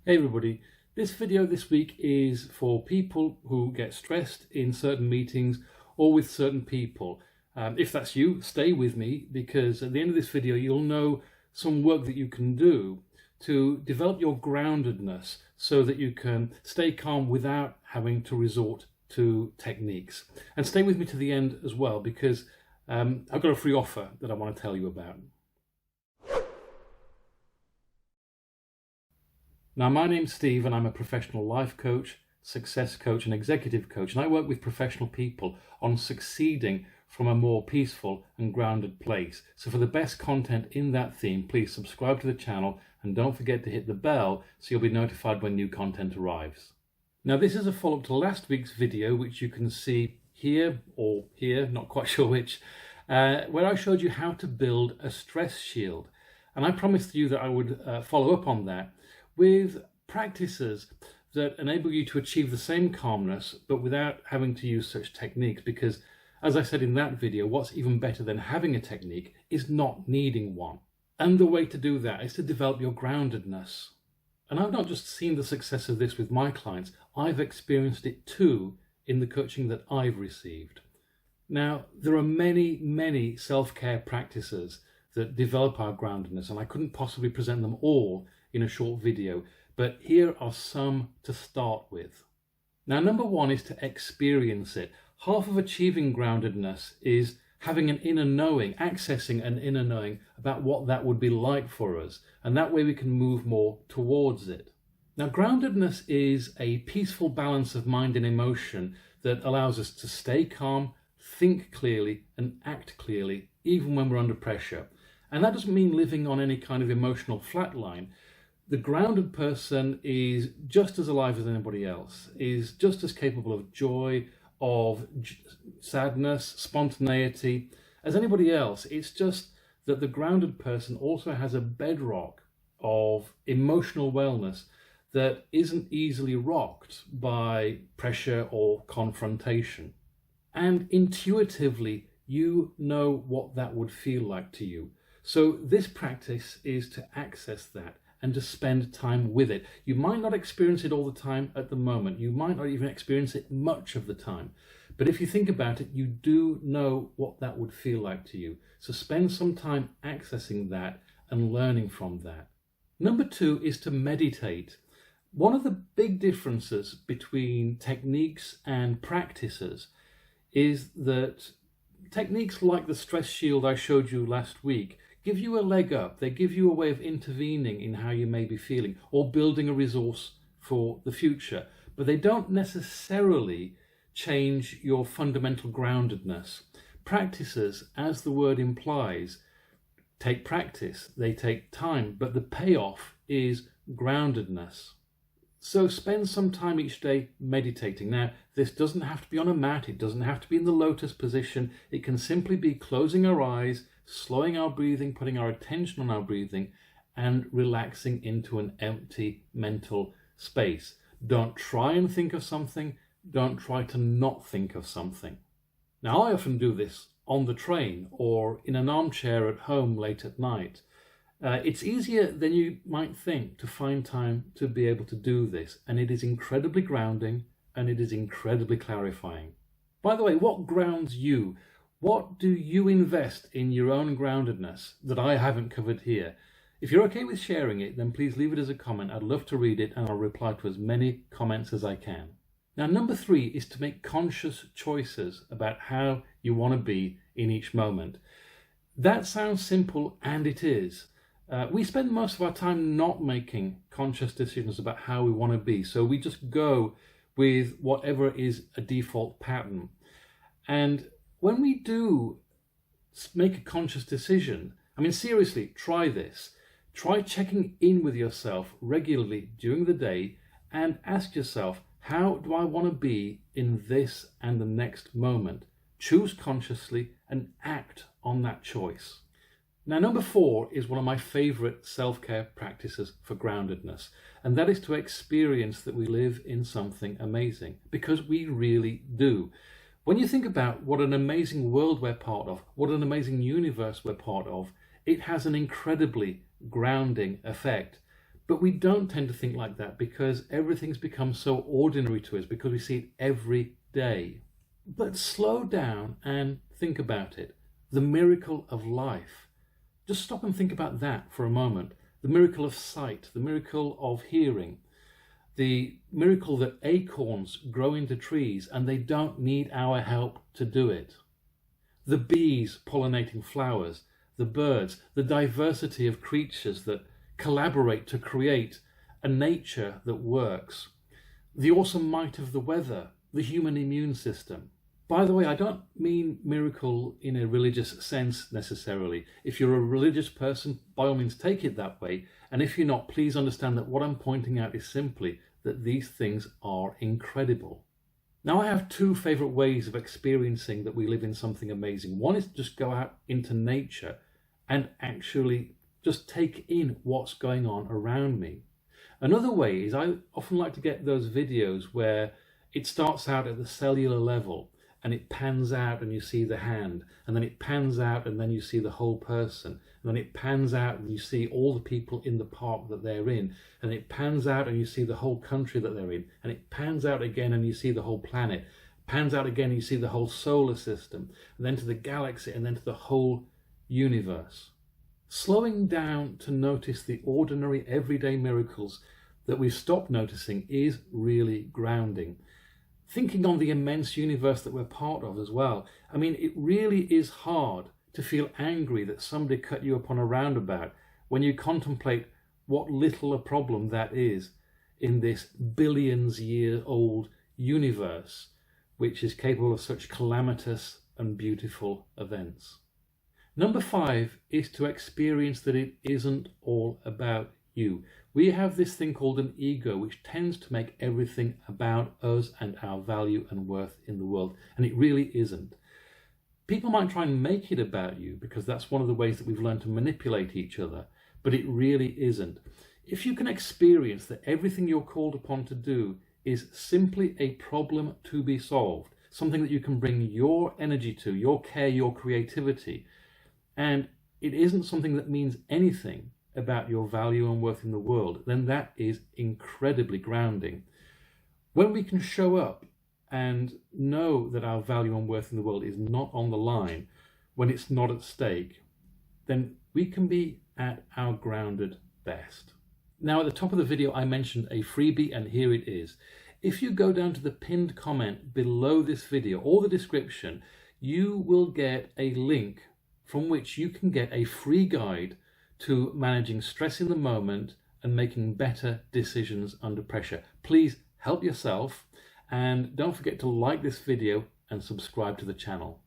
Hey everybody, this video this week is for people who get stressed in certain meetings or with certain people. If that's you, stay with me, because at the end of this video you'll know some work that you can do to develop your groundedness so that you can stay calm without having to resort to techniques. And stay with me to the end as well, because I've got a free offer that I want to tell you about. Now, my name's Steve and I'm a professional life coach, success coach and executive coach, and I work with professional people on succeeding from a more peaceful and grounded place. So for the best content in that theme, please subscribe to the channel and don't forget to hit the bell so you'll be notified when new content arrives. Now, this is a follow-up to last week's video, which you can see here or here, not quite sure which, where I showed you how to build a stress shield. And I promised you that I would follow up on that with practices that enable you to achieve the same calmness but without having to use such techniques, because as I said in that video, what's even better than having a technique is not needing one. And the way to do that is to develop your groundedness. And I've not just seen the success of this with my clients, I've experienced it too in the coaching that I've received. Now, there are many self-care practices that develop our groundedness, and I couldn't possibly present them all in a short video, but here are some to start with. Now, number one is to experience it. Half of achieving groundedness is having an inner knowing, accessing an inner knowing about what that would be like for us, and that way we can move more towards it. Now, groundedness is a peaceful balance of mind and emotion that allows us to stay calm, think clearly, and act clearly, even when we're under pressure. And that doesn't mean living on any kind of emotional flatline. The grounded person is just as alive as anybody else, is just as capable of joy, of sadness, spontaneity as anybody else. It's just that the grounded person also has a bedrock of emotional wellness that isn't easily rocked by pressure or confrontation. And intuitively, you know what that would feel like to you. So this practice is to access that and to spend time with it. You might not experience it all the time at the moment. You might not even experience it much of the time. But if you think about it, you do know what that would feel like to you. So spend some time accessing that and learning from that. Number two is to meditate. One of the big differences between techniques and practices is that techniques like the stress shield I showed you last week give you a leg up. They give you a way of intervening in how you may be feeling or building a resource for the future. But they don't necessarily change your fundamental groundedness. Practices, as the word implies, take practice, they take time, but the payoff is groundedness. So spend some time each day meditating. Now, this doesn't have to be on a mat. It doesn't have to be in the lotus position. It can simply be closing our eyes, slowing our breathing, putting our attention on our breathing, and relaxing into an empty mental space. Don't try and think of something. Don't try to not think of something. Now, I often do this on the train or in an armchair at home late at night. It's easier than you might think to find time to be able to do this, and it is incredibly grounding and it is incredibly clarifying. By the way, what grounds you? What do you invest in your own groundedness that I haven't covered here? If you're okay with sharing it, then please leave it as a comment. I'd love to read it and I'll reply to as many comments as I can. Now, number three is to make conscious choices about how you want to be in each moment. That sounds simple, and it is. We spend most of our time not making conscious decisions about how we want to be. So we just go with whatever is a default pattern. And when we do make a conscious decision, I mean, seriously, try this. Try checking in with yourself regularly during the day and ask yourself, how do I want to be in this and the next moment? Choose consciously and act on that choice. Now, number four is one of my favorite self-care practices for groundedness, and that is to experience that we live in something amazing, because we really do. When you think about what an amazing world we're part of, what an amazing universe we're part of, it has an incredibly grounding effect. But we don't tend to think like that because everything's become so ordinary to us, because we see it every day. But slow down and think about it. The miracle of life. Just stop and think about that for a moment. The miracle of sight, the miracle of hearing, the miracle that acorns grow into trees and they don't need our help to do it. The bees pollinating flowers, the birds, the diversity of creatures that collaborate to create a nature that works, the awesome might of the weather, the human immune system. By the way, I don't mean miracle in a religious sense necessarily. If you're a religious person, by all means take it that way. And if you're not, please understand that what I'm pointing out is simply that these things are incredible. Now, I have two favorite ways of experiencing that we live in something amazing. One is to just go out into nature and actually just take in what's going on around me. Another way is I often like to get those videos where it starts out at the cellular level and it pans out and you see the hand, and then it pans out and then you see the whole person, and then it pans out and you see all the people in the park that they're in, and it pans out and you see the whole country that they're in, and it pans out again and you see the whole planet, pans out again and you see the whole solar system, and then to the galaxy, and then to the whole universe. Slowing down to notice the ordinary everyday miracles that we've stopped noticing is really grounding. Thinking on the immense universe that we're part of as well. I mean, it really is hard to feel angry that somebody cut you upon a roundabout when you contemplate what little a problem that is in this billions-year-old universe, which is capable of such calamitous and beautiful events. Number 5 is to experience that it isn't all about you. We have this thing called an ego, which tends to make everything about us and our value and worth in the world, and it really isn't. People might try and make it about you because that's one of the ways that we've learned to manipulate each other, but it really isn't. If you can experience that everything you're called upon to do is simply a problem to be solved, something that you can bring your energy to, your care, your creativity, and it isn't something that means anything about your value and worth in the world, then that is incredibly grounding. When we can show up and know that our value and worth in the world is not on the line, when it's not at stake, then we can be at our grounded best. Now, at the top of the video, I mentioned a freebie, and here it is. If you go down to the pinned comment below this video or the description, you will get a link from which you can get a free guide to managing stress in the moment and making better decisions under pressure. Please help yourself, and don't forget to like this video and subscribe to the channel.